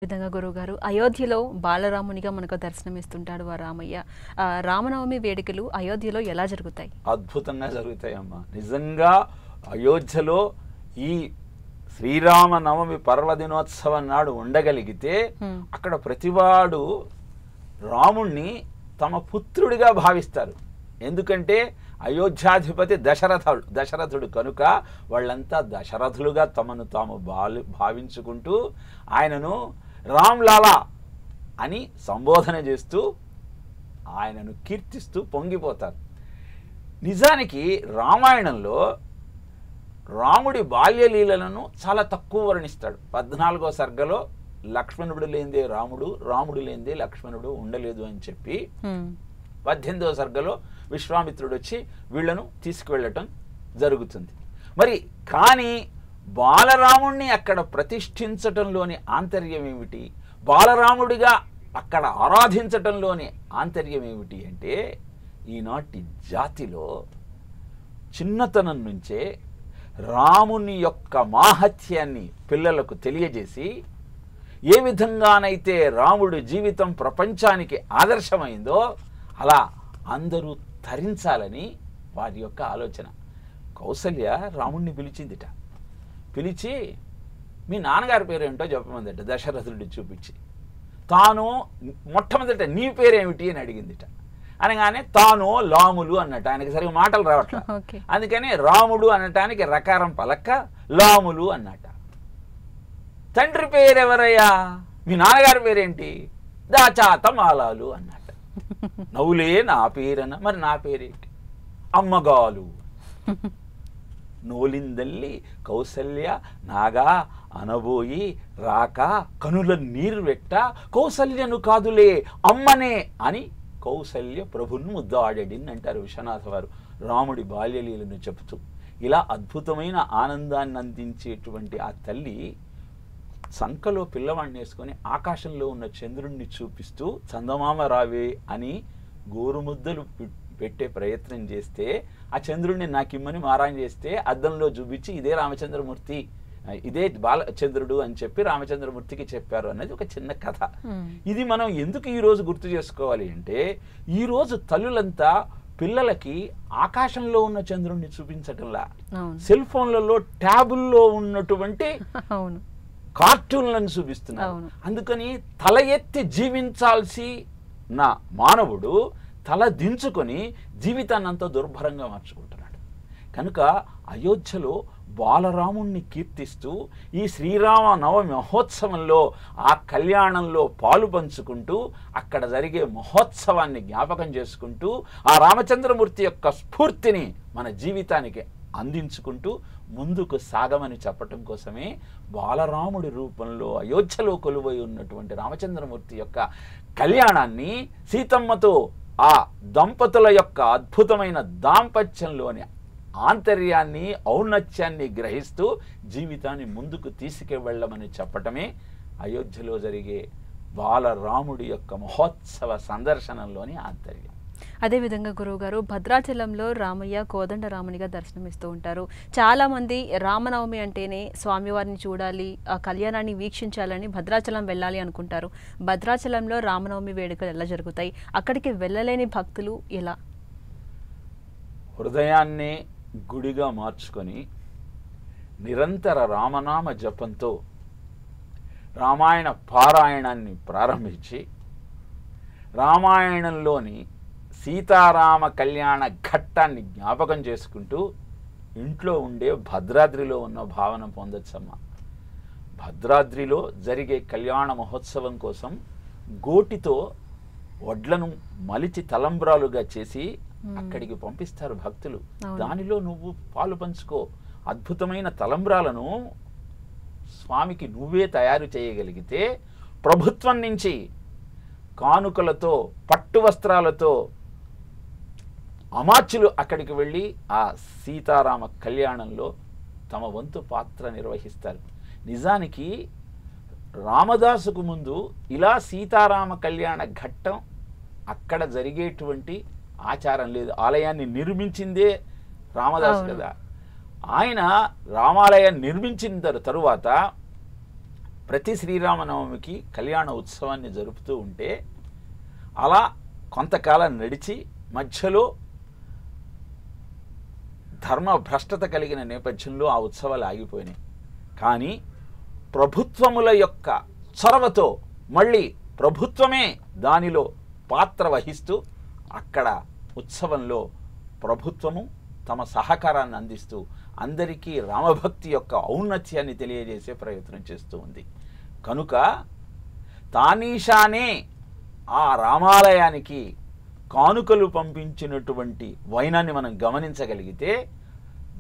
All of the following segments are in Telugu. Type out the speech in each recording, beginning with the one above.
విధంగా గురువుగారు అయోధ్యలో బాలరామునిగా మనకు దర్శనమిస్తుంటాడు ఆ రామయ్య. రామనవమి వేడుకలు అయోధ్యలో ఎలా జరుగుతాయి? అద్భుతంగా జరుగుతాయమ్మా. నిజంగా అయోధ్యలో ఈ శ్రీరామనవమి పర్వదినోత్సవం నాడు ఉండగలిగితే అక్కడ ప్రతివాడు రాముణ్ణి తమ పుత్రుడిగా భావిస్తారు. ఎందుకంటే అయోధ్యాధిపతి దశరథుడు కనుక వాళ్ళంతా దశరథులుగా తమను తాము భావించుకుంటూ ఆయనను రామ్లాలా అని సంబోధన చేస్తూ ఆయనను కీర్తిస్తూ పొంగిపోతారు. నిజానికి రామాయణంలో రాముడి బాల్యలీలను చాలా తక్కువ వర్ణిస్తాడు. 14వ సర్గలో లక్ష్మణుడు లేనిదే రాముడు, రాముడు లేనిదే లక్ష్మణుడు ఉండలేదు అని చెప్పి 18వ సర్గలో విశ్వామిత్రుడు వచ్చి వీళ్లను తీసుకువెళ్ళటం జరుగుతుంది. మరి కానీ బాలరాముణ్ణి అక్కడ ప్రతిష్ఠించటంలోని ఆంతర్యం ఏమిటి, బాలరాముడిగా అక్కడ ఆరాధించటంలోని ఆంతర్యం ఏమిటి అంటే, ఈనాటి జాతిలో చిన్నతనం నుంచే రాముని యొక్క మాహత్యాన్ని పిల్లలకు తెలియజేసి ఏ విధంగానైతే రాముడి జీవితం ప్రపంచానికి ఆదర్శమైందో అలా అందరూ తరించాలని వారి యొక్క ఆలోచన. కౌసల్య రాముణ్ణి పిలిచిందిట. పిలిచి మీ నాన్నగారి పేరేంటో చెప్పమందట దశరథుడి చూపించి. తాను మొట్టమొదట నీ పేరేమిటి అని అడిగిందిట. అనగానే తాను లాములు అన్నట్టు. ఆయనకి సరిగ్గా మాటలు రావట్లా, అందుకని రాముడు అనటానికి రకారం పలక్క లాములు అన్నట. తండ్రి పేరెవరయ్యా, మీ నాన్నగారి పేరేంటి, దాచాతమాలాలు అన్నట. నవ్వులే నా పేరన్న, మరి నా పేరేంటి, అమ్మగాలు. నోలిందల్లి కౌసల్య నాగా అనబోయి రాక కనుల నీరు వెట్ట కౌసల్యను కాదులే అమ్మనే అని కౌసల్య ప్రభును ముద్దాడడిన్ అంటారు విశ్వనాథ వారు రాముడి బాల్యలీలను చెబుతూ. ఇలా అద్భుతమైన ఆనందాన్ని అందించేటువంటి ఆ తల్లి సంకలో పిల్లవాడిని వేసుకొని ఆకాశంలో ఉన్న చంద్రుణ్ణి చూపిస్తూ చందమామ రావే అని గోరుముద్దలు పెట్టే ప్రయత్నం చేస్తే ఆ చంద్రుడిని నాకిమ్మని మారాన్ చేస్తే అద్దంలో చూపించి ఇదే రామచంద్రమూర్తి, ఇదే బాలచంద్రుడు అని చెప్పి రామచంద్రమూర్తికి చెప్పారు అన్నది ఒక చిన్న కథ. ఇది మనం ఎందుకు ఈరోజు గుర్తు చేసుకోవాలి అంటే, ఈరోజు తల్లులంతా పిల్లలకి ఆకాశంలో ఉన్న చంద్రుడిని చూపించటంలా సెల్ ఫోన్లలో ట్యాబుల్లో ఉన్నటువంటి కార్టూన్లను చూపిస్తున్నారు. అందుకని తల ఎత్తి జీవించాల్సి నా మానవుడు తల దించుకొని జీవితాన్ని అంతా దుర్భరంగా మార్చుకుంటున్నాడు. కనుక అయోధ్యలో బాలరాముణ్ణి కీర్తిస్తూ ఈ శ్రీరామ నవమి మహోత్సవంలో ఆ కళ్యాణంలో పాలు పంచుకుంటూ అక్కడ జరిగే మహోత్సవాన్ని జ్ఞాపకం చేసుకుంటూ ఆ రామచంద్రమూర్తి యొక్క స్ఫూర్తిని మన జీవితానికి అందించుకుంటూ ముందుకు సాగమని చెప్పటం కోసమే బాలరాముడి రూపంలో అయోధ్యలో కొలువై ఉన్నటువంటి రామచంద్రమూర్తి యొక్క కళ్యాణాన్ని సీతమ్మతో ఆ దంపతుల యొక్క అద్భుతమైన దాంపత్యంలోని ఆంతర్యాన్ని ఔన్నత్యాన్ని గ్రహిస్తూ జీవితాన్ని ముందుకు తీసుకువెళ్ళమని చెప్పటమే అయోధ్యలో జరిగే బాలరాముడి యొక్క మహోత్సవ సందర్శనంలోని ఆంతర్యం. అదేవిధంగా గురువుగారు భద్రాచలంలో రామయ్య కోదండ రామునిగా దర్శనమిస్తూ ఉంటారు. చాలామంది రామనవమి అంటేనే స్వామివారిని చూడాలి, ఆ కళ్యాణాన్ని వీక్షించాలని భద్రాచలం వెళ్ళాలి అనుకుంటారు. భద్రాచలంలో రామనవమి వేడుకలు ఎలా జరుగుతాయి? అక్కడికి వెళ్ళలేని భక్తులు ఎలా? హృదయాన్ని గుడిగా మార్చుకొని నిరంతర రామనామ జపంతో రామాయణ పారాయణాన్ని ప్రారంభించి రామాయణంలోని సీతారామ కళ్యాణ ఘట్టాన్ని జ్ఞాపకం చేసుకుంటూ ఇంట్లో ఉండే భద్రాద్రిలో ఉన్న భావన పొందొచ్చమ్మ. భద్రాద్రిలో జరిగే కళ్యాణ మహోత్సవం కోసం గోటితో వడ్లను మలిచి తలంబ్రాలుగా చేసి అక్కడికి పంపిస్తారు భక్తులు. దానిలో నువ్వు పాలు పంచుకో. అద్భుతమైన తలంబ్రాలను స్వామికి నువ్వే తయారు చేయగలిగితే ప్రభుత్వం నుంచి కానుకలతో పట్టు వస్త్రాలతో అమాత్యులు అక్కడికి వెళ్ళి ఆ సీతారామ కళ్యాణంలో తమ వంతు పాత్ర నిర్వహిస్తారు. నిజానికి రామదాసుకు ముందు ఇలా సీతారామ కళ్యాణ ఘట్టం అక్కడ జరిగేటువంటి ఆచారం లేదు. ఆలయాన్ని నిర్మించిందే రామదాసు కదా. ఆయన రామాలయాన్ని నిర్మించిన తరువాత ప్రతి శ్రీరామనవమికి కళ్యాణ ఉత్సవాన్ని జరుపుతూ ఉంటే అలా కొంతకాలం నడిచి మధ్యలో ధర్మ భ్రష్టత కలిగిన నేపథ్యంలో ఆ ఉత్సవాలు ఆగిపోయినాయి. కానీ ప్రభుత్వముల యొక్క చొరవతో మళ్ళీ ప్రభుత్వమే దానిలో పాత్ర వహిస్తూ అక్కడ ఉత్సవంలో ప్రభుత్వము తమ సహకారాన్ని అందిస్తూ అందరికీ రామభక్తి యొక్క ఔన్నత్యాన్ని తెలియజేసే ప్రయత్నం చేస్తూ ఉంది. కనుక తానీషానే ఆ రామాలయానికి కానుకలు పంపించినటువంటి వైనాన్ని మనం గమనించగలిగితే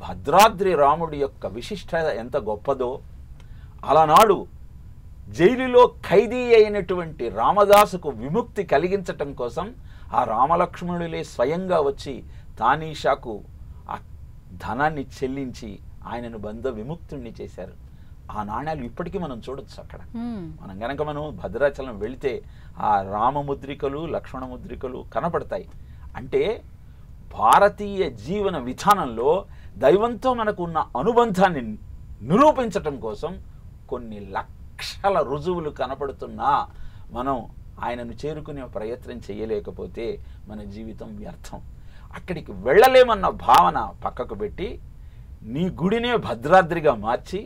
భద్రాద్రి రాముడి యొక్క విశిష్టత ఎంత గొప్పదో, అలనాడు జైలులో ఖైదీ అయినటువంటి రామదాసుకు విముక్తి కలిగించటం కోసం ఆ రామలక్ష్మణులే స్వయంగా వచ్చి తానీషాకు ఆ ధనాన్ని చెల్లించి ఆయనను బంధ విముక్తుణ్ణి చేశారు. ఆ నాణ్యాలు ఇప్పటికీ మనం చూడొచ్చు అక్కడ. మనం గనక మనం భద్రాచలం వెళితే ఆ రామముద్రికలు లక్ష్మణ ముద్రికలు కనపడతాయి. అంటే భారతీయ జీవన విధానంలో దైవంతో మనకు ఉన్న అనుబంధాన్ని నిరూపించటం కోసం కొన్ని లక్షల రుజువులు కనపడుతున్నా మనం ఆయనను చేరుకునే ప్రయత్నం చేయలేకపోతే మన జీవితం వ్యర్థం. అక్కడికి వెళ్ళలేమన్న భావన పక్కకు పెట్టి నీ గుడినే భద్రాద్రిగా మార్చి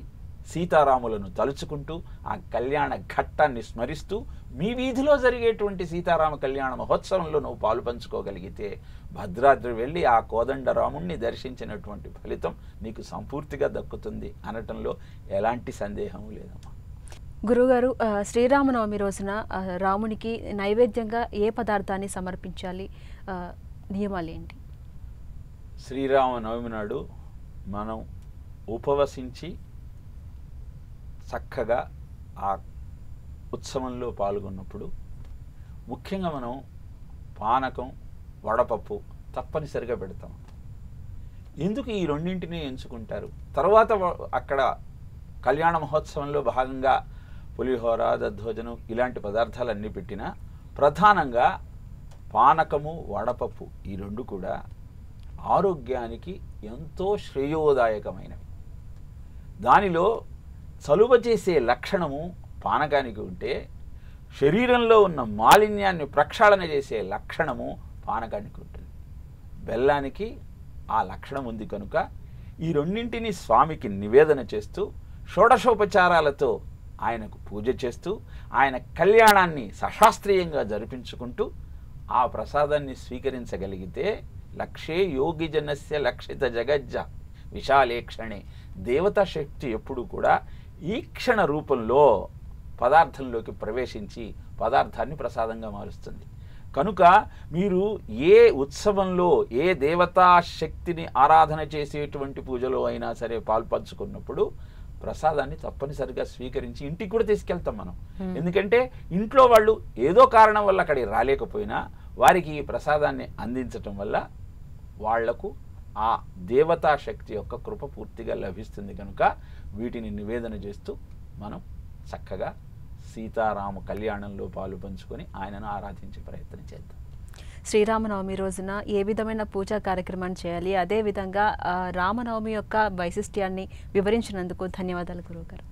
సీతారాములను తలుచుకుంటూ ఆ కళ్యాణ ఘట్టాన్ని స్మరిస్తూ మీ వీధిలో జరిగేటువంటి సీతారామ కళ్యాణ మహోత్సవంలో నువ్వు పాలు పంచుకోగలిగితే భద్రాద్రి వెళ్ళి ఆ కోదండరాముణ్ణి దర్శించినటువంటి ఫలితం నీకు సంపూర్తిగా దక్కుతుంది అనటంలో ఎలాంటి సందేహం లేదమ్మా. గురుగారు, శ్రీరామనవమి రోజున రామునికి నైవేద్యంగా ఏ పదార్థాన్ని సమర్పించాలి, నియమాలు ఏంటి? శ్రీరామనవమి నాడు మనం ఉపవసించి చక్కగా ఆ ఉత్సవంలో పాల్గొన్నప్పుడు ముఖ్యంగా మనం పానకం వడపప్పు తప్పనిసరిగా పెడతాం. ఎందుకు ఈ రెండింటినీ ఎంచుకుంటారు? తర్వాత అక్కడ కళ్యాణ మహోత్సవంలో భాగంగా పులిహోర దద్దోజనం ఇలాంటి పదార్థాలన్నీ పెట్టినా ప్రధానంగా పానకము వడపప్పు ఈ రెండు కూడా ఆరోగ్యానికి ఎంతో శ్రేయోదాయకమైనవి. దానిలో చలువ చేసే లక్షణము పానకానికి ఉంటే శరీరంలో ఉన్న మాలిన్యాన్ని ప్రక్షాళన చేసే లక్షణము పానకానికి ఉంటుంది. బెల్లానికి ఆ లక్షణం ఉంది కనుక ఈ రెండింటిని స్వామికి నివేదన చేస్తూ షోడశోపచారాలతో ఆయనకు పూజ చేస్తూ ఆయన కళ్యాణాన్ని సశాస్త్రీయంగా జరిపించుకుంటూ ఆ ప్రసాదాన్ని స్వీకరించగలిగితే లక్షే యోగి జనస్య లక్షిత జగజ్జ విశాలేక్షణే. దేవతా శక్తి ఎప్పుడు కూడా ఈ క్షణ రూపంలో పదార్థంలోకి ప్రవేశించి పదార్థాన్ని ప్రసాదంగా మారుస్తుంది. కనుక మీరు ఏ ఉత్సవంలో ఏ దేవతా శక్తిని ఆరాధన చేసేటువంటి పూజలో అయినా సరే పాల్పంచుకున్నప్పుడు ప్రసాదాన్ని తప్పనిసరిగా స్వీకరించి ఇంటికి కూడా తీసుకెళ్తాం మనం. ఎందుకంటే ఇంట్లో వాళ్ళు ఏదో కారణం వల్ల అక్కడికి రాలేకపోయినా వారికి ఈ ప్రసాదాన్ని అందించటం వల్ల వాళ్లకు ఆ దేవతా శక్తి యొక్క కృప పూర్తిగా లభిస్తుంది. కనుక వీటిని నివేదన చేస్తూ మనం చక్కగా సీతారామ కళ్యాణంలో పాలు పంచుకొని ఆయనను ఆరాధించే ప్రయత్నం చేద్దాం. శ్రీరామనవమి రోజున ఏ విధమైన పూజా కార్యక్రమాన్ని చేయాలి, అదేవిధంగా రామనవమి యొక్క వైశిష్ట్యాన్ని వివరించినందుకు ధన్యవాదాలు గురువుగారు.